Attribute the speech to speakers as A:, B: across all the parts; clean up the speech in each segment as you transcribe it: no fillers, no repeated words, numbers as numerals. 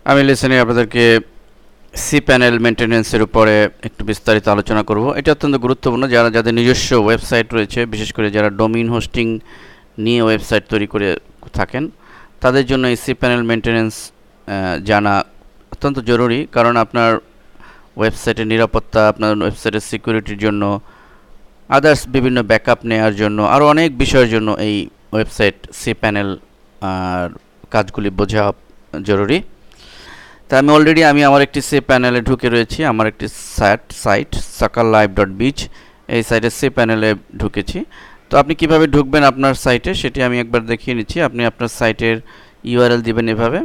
A: আমি লেসনে আপনাদেরকে C panel মেনটেন্যান্সের উপরে একটু বিস্তারিত আলোচনা করব। এটা অত্যন্ত গুরুত্বপূর্ণ। যাদের নিজস্ব ওয়েবসাইট রয়েছে, বিশেষ করে যারা ডোমেইন হোস্টিং নিয়ে ওয়েবসাইট তৈরি করে থাকেন, তাদের জন্য এই সি প্যানেল মেনটেন্যান্স জানা অত্যন্ত জরুরি। কারণ আপনার ওয়েবসাইটের নিরাপত্তা, আপনার ওয়েবসাইটের সিকিউরিটির জন্য, আদার্স বিভিন্ন ব্যাকআপ নেওয়ার জন্য, আরও অনেক বিষয়ের জন্য এই ওয়েবসাইট সি প্যানেল আর কাজগুলি বোঝা জরুরি। তা আমি অলরেডি আমার একটি সি প্যানেলে ঢুকে রয়েছি। আমার একটি সাইট sakallive.biz, এই সাইটে সি প্যানেলে ঢুকেছি। তো আপনি কিভাবে ঢুকবেন আপনার সাইটে সেটি আমি একবার দেখিয়ে নিচ্ছি। আপনি আপনার সাইটের ইউআরএল দিবেন এভাবে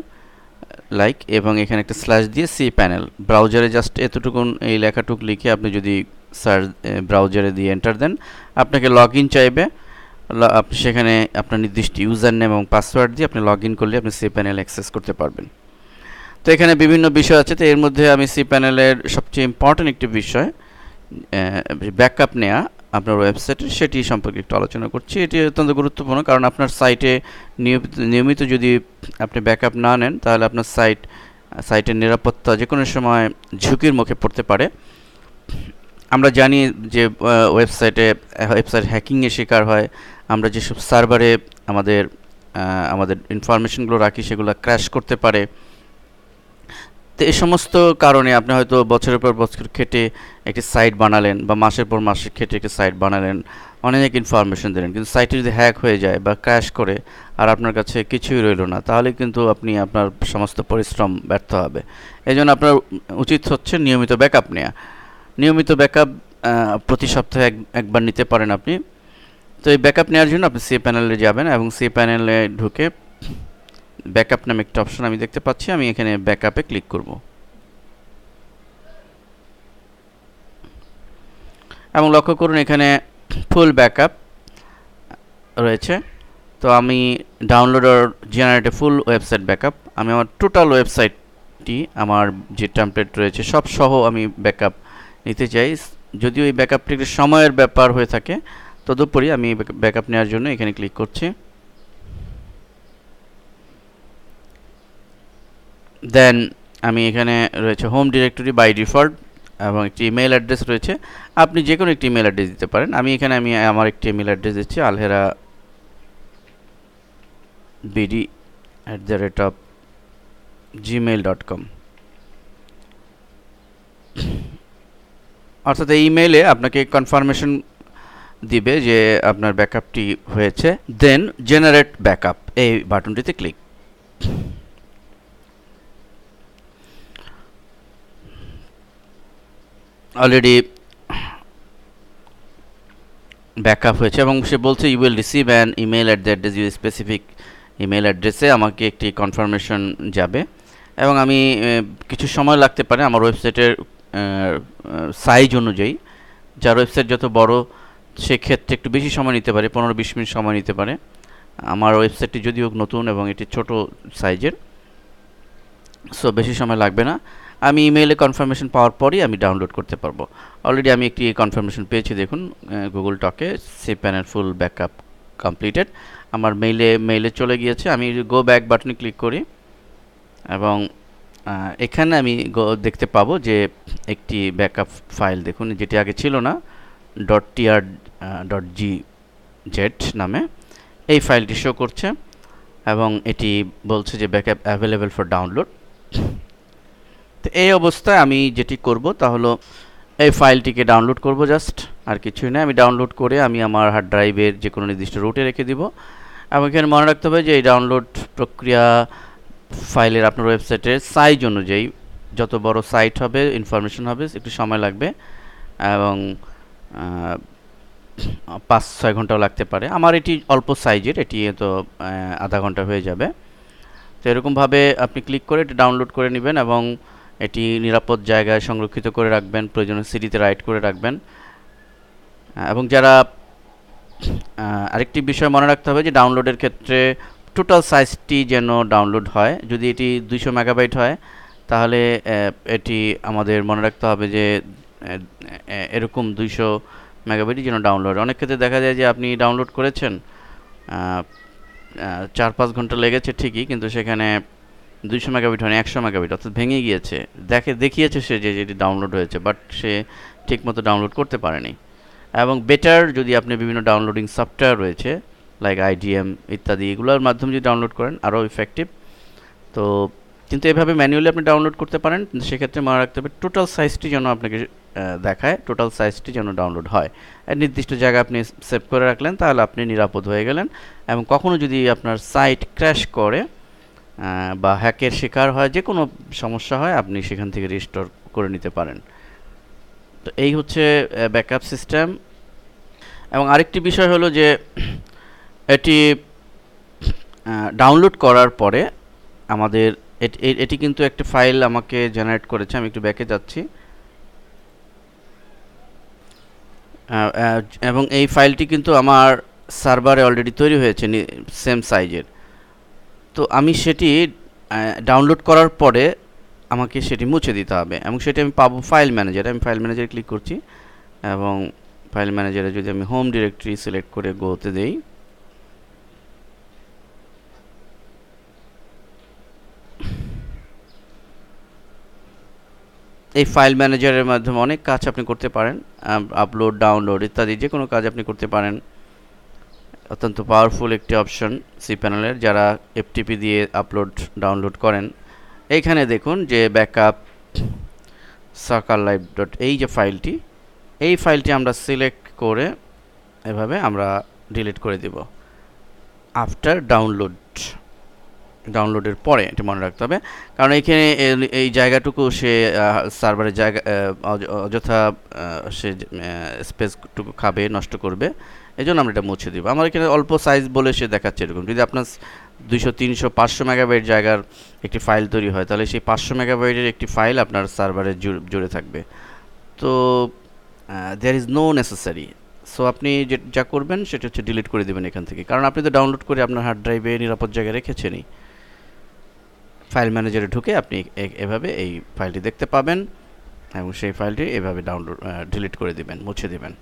A: এবং এখানে একটা স্ল্যাশ দিয়ে সি প্যানেল, ব্রাউজারে জাস্ট এতটুকুন এই লেখাটুকু লিখে আপনি যদি সার্চ ব্রাউজারে দিয়ে এন্টার দেন, আপনাকে লগ ইন চাইবে। আপনি সেখানে আপনার নির্দিষ্ট ইউজার নেম এবং পাসওয়ার্ড দিয়ে আপনি লগ ইন করলে আপনি সি প্যানেল অ্যাক্সেস করতে পারবেন। তো এখানে বিভিন্ন বিষয় আছে। তো এর মধ্যে আমি সি প্যানেলের সবচেয়ে ইম্পর্ট্যান্ট একটি বিষয় ব্যাকআপ নেওয়া আপনার ওয়েবসাইটের, সেটি সম্পর্কে একটু আলোচনা করছি। এটি অত্যন্ত গুরুত্বপূর্ণ, কারণ আপনার সাইটে নিয়মিত যদি আপনি ব্যাকআপ না নেন, তাহলে আপনার সাইটের নিরাপত্তা যে কোনো সময় ঝুঁকির মুখে পড়তে পারে। আমরা জানি যে ওয়েবসাইট হ্যাকিংয়ের শিকার হয়। আমরা যেসব সার্ভারে আমাদের ইনফরমেশনগুলো রাখি, সেগুলো ক্র্যাশ করতে পারে। তো এই সমস্ত কারণে আপনি হয়তো বছরের পর বছর খেটে একটি সাইট বানালেন, বা মাসের পর মাস খেটে একটি সাইট বানালেন, অনেক ইনফরমেশন দিলেন, কিন্তু সাইটটি যদি হ্যাক হয়ে যায় বা ক্র্যাশ করে আর আপনার কাছে কিছুই রইল না, তাহলে কিন্তু আপনার সমস্ত পরিশ্রম ব্যর্থ হবে। এই জন্য আপনার উচিত হচ্ছে নিয়মিত ব্যাকআপ নেওয়া। নিয়মিত ব্যাকআপ প্রতি সপ্তাহে একবার নিতে পারেন আপনি। তো এই ব্যাকআপ নেওয়ার জন্য আপনি সি প্যানেলে যাবেন এবং সি প্যানেলে ঢুকে ব্যাকআপ নামে একটা অপশন আমি দেখতে পাচ্ছি। আমি এখানে ব্যাকআপে ক্লিক করব এবং লক্ষ্য করুন এখানে ফুল ব্যাকআপ রয়েছে। তো আমি download or generate A full website backup, আমি আমার টোটাল ওয়েবসাইটটি, আমার যে টেমপ্লেট রয়েছে সব সহ আমি ব্যাকআপ নিতে চাই। যদিও এই ব্যাকআপটি একটি সময়ের ব্যাপার হয়ে থাকে, তদুপরি আমি ব্যাকআপ নেওয়ার জন্য এখানে ক্লিক করছি। দেন আমি এখানে রয়েছে হোম ডিরেক্টরি বাই ডিফল্ট এবং একটি ইমেল অ্যাড্রেস রয়েছে। আপনি যে কোনো একটি ইমেল অ্যাড্রেস দিতে পারেন। আমি আমার একটি ইমেল অ্যাড্রেস দিচ্ছি, alherabd@gmail.com। অর্থাৎ এই ইমেইলে আপনাকে কনফার্মেশন দিবে যে আপনার ব্যাকআপটি হয়েছে। দেন জেনারেট ব্যাকআপ এই বাটনটিতে ক্লিক। অলরেডি ব্যাকআপ হয়েছে এবং সে বলছে you will receive an email at the address, you specific email অ্যাড্রেসে আমাকে একটি কনফার্মেশন যাবে এবং আমি কিছু সময় লাগতে পারে আমার ওয়েবসাইটের সাইজ অনুযায়ী। যার ওয়েবসাইট যত বড় সেক্ষেত্রে একটু বেশি সময় নিতে পারে, 15-20 মিনিট সময় নিতে পারে। আমার ওয়েবসাইটটি যদিও নতুন এবং এটি ছোট সাইজের, সো বেশি সময় লাগবে না। আমি ইমেইলে কনফার্মেশন পাওয়ার পরই আমি ডাউনলোড করতে পারবো। অলরেডি আমি একটি কনফার্মেশন পেয়েছি, দেখুন গুগল টকে cPanel full backup completed. আমার মেইলে চলে গিয়েছে। আমি গো ব্যাক বাটনে ক্লিক করি এবং এখানে আমি দেখতে পাবো যে একটি ব্যাকআপ ফাইল, দেখুন যেটি আগে ছিল না, .tr.gz নামে এই ফাইলটি শো করছে এবং এটি বলছে যে ব্যাকআপ অ্যাভেলেবল ফর ডাউনলোড। তো এই অবস্থায় আমি যেটি করব তা হলো এই ফাইলটিকে ডাউনলোড করব, জাস্ট আর কিছুই না। আমি ডাউনলোড করে আমি আমার হার্ড ড্রাইভের যে কোনো নির্দিষ্ট রুটে রেখে দিব এবং এখানে মনে রাখতে হবে যে এই ডাউনলোড প্রক্রিয়া ফাইলের আপনার ওয়েবসাইটের সাইজ অনুযায়ী, যত বড় সাইট হবে ইনফরমেশন হবে একটু সময় লাগবে এবং 5-6 ঘন্টাও লাগতে পারে। আমার এটি অল্প সাইজের, এটি তো আধা ঘন্টা হয়ে যাবে। তো এরকমভাবে আপনি ক্লিক করে এটি ডাউনলোড করে নেবেন এবং এটি নিরাপদ জায়গায় সংরক্ষিত করে রাখবেন, প্রয়োজনে সিডিতে রাইট করে রাখবেন। এবং যারা আরেকটি বিষয় মনে রাখতে হবে যে ডাউনলোডের ক্ষেত্রে টোটাল সাইজটি যেন ডাউনলোড হয়। যদি এটি 200 মেগাবাইট হয় তাহলে এটি আমাদের মনে রাখতে হবে যে এরকম 200 মেগাবাইটই যেন ডাউনলোড। অনেক ক্ষেত্রে দেখা যায় যে আপনি ডাউনলোড করেছেন 4-5 ঘন্টা লেগেছে ঠিকই, কিন্তু সেখানে 200 মেগাবিট হয় 100 মেগাবিট, অর্থাৎ ভেঙে গিয়েছে, দেখিয়েছে সে যে যেটি ডাউনলোড হয়েছে, বাট সে ঠিকমতো ডাউনলোড করতে পারেনি। এবং বেটার যদি আপনি বিভিন্ন ডাউনলোডিং সফটওয়্যার রয়েছে লাইক আইডিএম ইত্যাদি, এগুলোর মাধ্যমে যদি ডাউনলোড করেন আরও ইফেক্টিভ। তো কিন্তু এভাবে ম্যানুয়ালি আপনি ডাউনলোড করতে পারেন, সেক্ষেত্রে মনে রাখতে হবে টোটাল সাইজটি যেন আপনাকে দেখায়, টোটাল সাইজটি যেন ডাউনলোড হয়। নির্দিষ্ট জায়গায় আপনি সেভ করে রাখলেন, তাহলে আপনি নিরাপদ হয়ে গেলেন। এবং কখনও যদি আপনার সাইট ক্র্যাশ করে বা হ্যাকের শিকার হয়, যে কোনো সমস্যা হয়, আপনি সেখান থেকে রিস্টোর করে নিতে পারেন। তো এই হচ্ছে ব্যাকআপ সিস্টেম। এবং আরেকটি বিষয় হলো যে এটি ডাউনলোড করার পরে আমাদের এটি কিন্তু একটি ফাইল আমাকে জেনারেট করেছে। আমি একটু ব্যাকে যাচ্ছি, এবং এই ফাইলটি কিন্তু আমার সার্ভারে অলরেডি তৈরি হয়েছে সেম সাইজের। তো আমি সেটি ডাউনলোড করার পরে আমাকে সেটি মুছে দিতে হবে, এবং সেটি আমি পাবো ফাইল ম্যানেজারে। আমি ফাইল ম্যানেজারে ক্লিক করছি, এবং ফাইল ম্যানেজারে যদি আমি হোম ডিরেক্টরি সিলেক্ট করে গোতে দেই, এই ফাইল ম্যানেজারের মাধ্যমে অনেক কাজ আপনি করতে পারেন, আপলোড, ডাউনলোড ইত্যাদি যে কোনো কাজ আপনি করতে পারেন। অত্যন্ত পাওয়ারফুল একটি অপশন সি প্যানেলের, যারা এফটিপি দিয়ে আপলোড ডাউনলোড করেন। এইখানে দেখুন যে ব্যাকআপ সার্কাল লাইভ ডট, এই যে ফাইলটি, এই ফাইলটি আমরা সিলেক্ট করে এভাবে আমরা ডিলিট করে দেব আফটার ডাউনলোডের পরে। এটি মনে রাখতে হবে, কারণ এইখানে এই জায়গাটুকু সে সার্ভারের জায়গা অযথা সে স্পেসটুকু খাবে, নষ্ট করবে, এই জন্য আমরা এটা মুছে দিব। আমার এখানে অল্প সাইজ বলে সে দেখাচ্ছে এরকম। যদি আপনার 200, 300, 500 মেগাবাইট জায়গার একটি ফাইল তৈরি হয়, তাহলে সেই 500 মেগাবাইটের একটি ফাইল আপনার সার্ভারে জুড়ে থাকবে। তো there is no necessary. So আপনি যা করবেন সেটা হচ্ছে ডিলিট করে দেবেন এখান থেকে, কারণ আপনি তো ডাউনলোড করে আপনার হার্ড ড্রাইভে নিরাপদ জায়গায় রেখেছেনই। ফাইল ম্যানেজারে ঢুকে আপনি এভাবে এই ফাইলটি দেখতে পাবেন, এবং সেই ফাইলটি এভাবে ডিলিট করে দেবেন, মুছে দেবেন।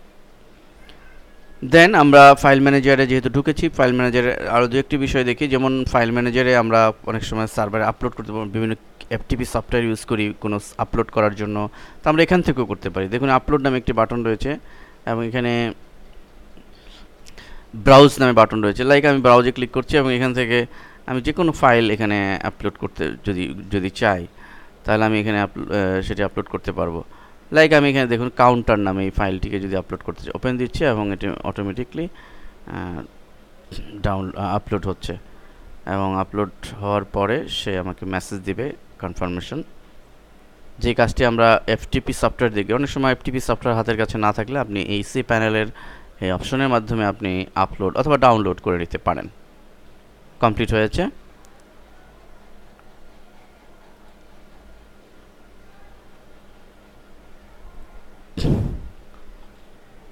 A: দেন আমরা ফাইল ম্যানেজারে যেহেতু ঢুকেছি, ফাইল ম্যানেজারে আরও দু একটি বিষয় দেখি। যেমন ফাইল ম্যানেজারে আমরা অনেক সময় সার্ভারে আপলোড করতে পারি, বিভিন্ন এফটিপি সফটওয়্যার ইউজ করি কোনো আপলোড করার জন্য, তো আমরা এখান থেকেও করতে পারি। দেখুন আপলোড নামে একটি বাটন রয়েছে, এবং এখানে ব্রাউজ নামে বাটন রয়েছে। লাইক আমি ব্রাউজে ক্লিক করছি, এবং এখান থেকে আমি যে কোনো ফাইল এখানে আপলোড করতে যদি চাই, তাহলে আমি এখানে সেটি আপলোড করতে পারবো। লাইক আমি এখানে দেখুন কাউন্টার নামে এই ফাইলটিকে যদি আপলোড করতে চাই, ওপেন দিচ্ছি, এবং এটি অটোমেটিকলি আপলোড হচ্ছে। এবং আপলোড হওয়ার পরে সে আমাকে মেসেজ দিবে কনফার্মেশন। যে কাজটি আমরা এফটিপি সফটওয়্যার দেখি, অনেক সময় এফটিপি সফটওয়্যার হাতের কাছে না থাকলে আপনি এই সি প্যানেলের এই অপশনের মাধ্যমে আপনি আপলোড অথবা ডাউনলোড করে নিতে পারেন। কমপ্লিট হয়েছে।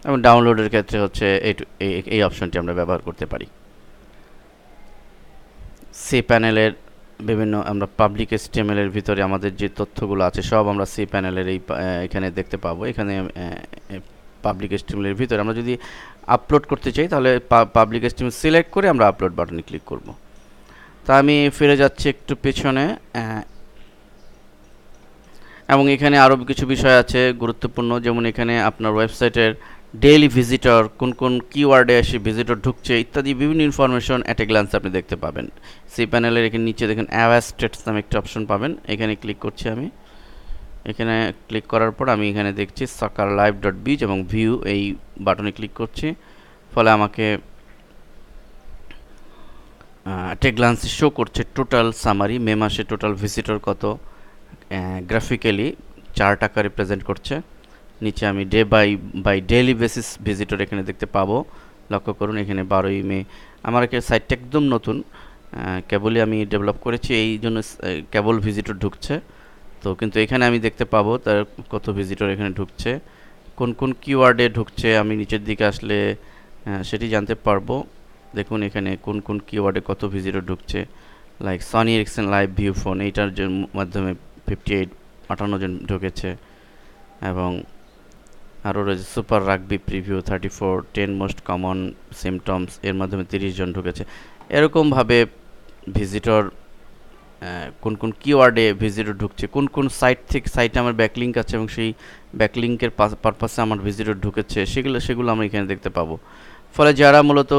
A: এবং ডাউনলোডের ক্ষেত্রে হচ্ছে এই অপশনটি আমরা ব্যবহার করতে পারি। সি প্যানেলের বিভিন্ন আমরা পাবলিক HTML এর ভিতরে আমাদের যে তথ্যগুলো আছে সব আমরা সি প্যানেলের এখানে দেখতে পাবো। এখানে পাবলিক HTML এর ভিতরে আমরা যদি আপলোড করতে চাই, তাহলে পাবলিক HTML সিলেক্ট করে আমরা আপলোড বাটনে ক্লিক করব। তা আমি ফিরে যাচ্ছি একটু পেছনে, এবং এখানে আরও কিছু বিষয় আছে গুরুত্বপূর্ণ। যেমন এখানে আপনার ওয়েবসাইটের ডেইলি ভিজিটর, কোন কোন কিওয়ার্ডে এসে ভিজিটর ঢুকছে ইত্যাদি বিভিন্ন ইনফরমেশন অ্যাট এ গ্ল্যান্স আপনি দেখতে পাবেন। সি প্যানেলের এখানে নিচে দেখেন অ্যাওয়ার স্টেটস নামে একটা অপশন পাবেন, এখানে ক্লিক করছি আমি। এখানে ক্লিক করার পর আমি এখানে দেখছি sakarlive.biz এবং ভিউ এই বাটনে ক্লিক করছি, ফলে আমাকে অ্যাট এ গ্ল্যান্স শো করছে টোটাল সামারি, মে মাসে টোটাল ভিজিটর কত, গ্রাফিক্যালি চার্ট আকারে প্রেজেন্ট করছে। নিচে আমি day by daily basis visitor এখানে দেখতে পাবো। লক্ষ্য করুন এখানে 12ই মে। আমার এখানে সাইটটা একদম নতুন, কেবলই আমি ডেভেলপ করেছি, এই জন্য কেবল ভিজিটর ঢুকছে। তো কিন্তু এখানে আমি দেখতে পাবো তার কত ভিজিটর এখানে ঢুকছে, কোন কোন কিওয়ার্ডে ঢুকছে, আমি নিচের দিকে আসলে সেটি জানতে পারবো। দেখুন এখানে কোন কোন কিওয়ার্ডে কত ভিজিটর ঢুকছে। Like Sony Ericsson live view phone, এইটার মাধ্যমে 58 জন ঢুকেছে। এবং আরও রয়েছে super rugby preview 34, 10 most common symptoms, এর মাধ্যমে 30 জন ঢুকেছে। এরকমভাবে ভিজিটর কোন কোন কিওয়ার্ডে ভিজিটর ঢুকছে, কোন কোন সাইট থেকে সাইটে আমার ব্যাকলিঙ্ক আছে এবং সেই ব্যাকলিঙ্কের পারপাসে আমার ভিজিটর ঢুকেছে, সেগুলো আমরা এখানে দেখতে পাবো। ফলে যারা মূলত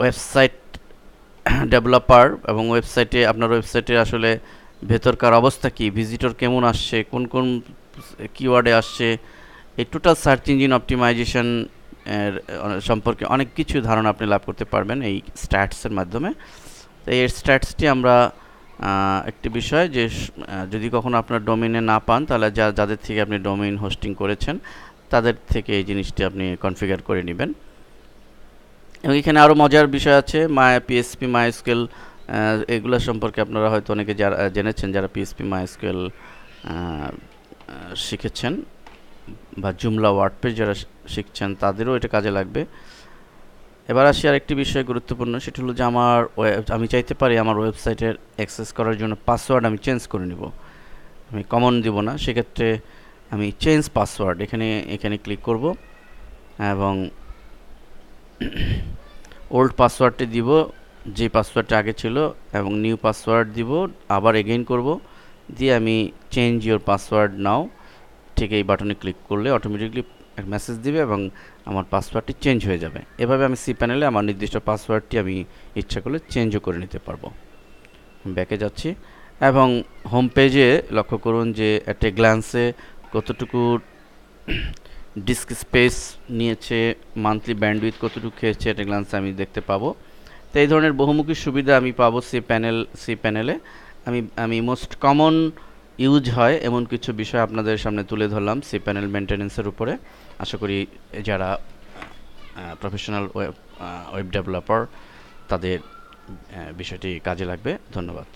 A: ওয়েবসাইট ডেভেলপার এবং আপনার ওয়েবসাইটে আসলে ভেতরকার অবস্থা কী, ভিজিটর কেমন আসছে, কোন কোন কিওয়ার্ডে আসছে, এই টোটাল সার্চ ইঞ্জিন অপটিমাইজেশন এর সম্পর্কে অনেক কিছু ধারণা আপনি লাভ করতে পারবেন এই স্ট্যাটসের মাধ্যমে। তো এই স্ট্যাটসটি আমরা একটি বিষয় যে যদি কখনো আপনার ডোমেইনে না পান, তাহলে যাদের থেকে আপনি ডোমেইন হোস্টিং করেছেন তাদের থেকে এই জিনিসটি আপনি কনফিগার করে নেবেন। এবং এখানে আরও মজার বিষয় আছে, পিএসপি মাইএসকিউএল, এগুলো সম্পর্কে আপনারা হয়তো অনেকে যারা জেনেছেন, যারা পিএসপি মাইএসকিউএল শিখেছেন বা জুমলা ওয়ার্ডপেজ যারা শিখছেন তাদেরও এটা কাজে লাগবে। এবার আসি আর একটি বিষয় গুরুত্বপূর্ণ, সেটা হলো যে আমি চাইতে পারি আমার ওয়েবসাইটের অ্যাক্সেস করার জন্য পাসওয়ার্ড আমি চেঞ্জ করে নেব, আমি কমন দিব না। সেক্ষেত্রে আমি চেঞ্জ পাসওয়ার্ড এখানে ক্লিক করব এবং ওল্ড পাসওয়ার্ডটি দিব, যে পাসওয়ার্ডটা আগে ছিল, এবং নিউ পাসওয়ার্ড দিব, আবার এগেইন করব, দিয়ে আমি চেঞ্জ ইওর পাসওয়ার্ড নাও, ঠিক এই বাটনে ক্লিক করলে অটোমেটিকলি এক মেসেজ দিবে এবং আমার পাসওয়ার্ডটি চেঞ্জ হয়ে যাবে। এভাবে আমি সি প্যানেলে আমার নির্দিষ্ট পাসওয়ার্ডটি আমি ইচ্ছা করলে চেঞ্জও করে নিতে পারবো। ব্যাকে যাচ্ছি এবং হোম পেজে লক্ষ্য করুন যে একটা গ্ল্যান্সে কতটুকু ডিস্ক স্পেস নিয়েছে, মান্থলি ব্যান্ডউইথ কতটুকু খেয়েছে, একটা গ্ল্যান্সে আমি দেখতে পাবো। তো এই ধরনের বহুমুখী সুবিধা আমি পাবো সি প্যানেলে। আমি মোস্ট কমন ইউজ হয় এমন কিছু বিষয় আপনাদের সামনে তুলে ধরলাম সি প্যানেল মেনটেন্যান্সের উপরে। আশা করি যারা প্রফেশনাল ওয়েব ডেভেলপার তাদের বিষয়টি কাজে লাগবে। ধন্যবাদ।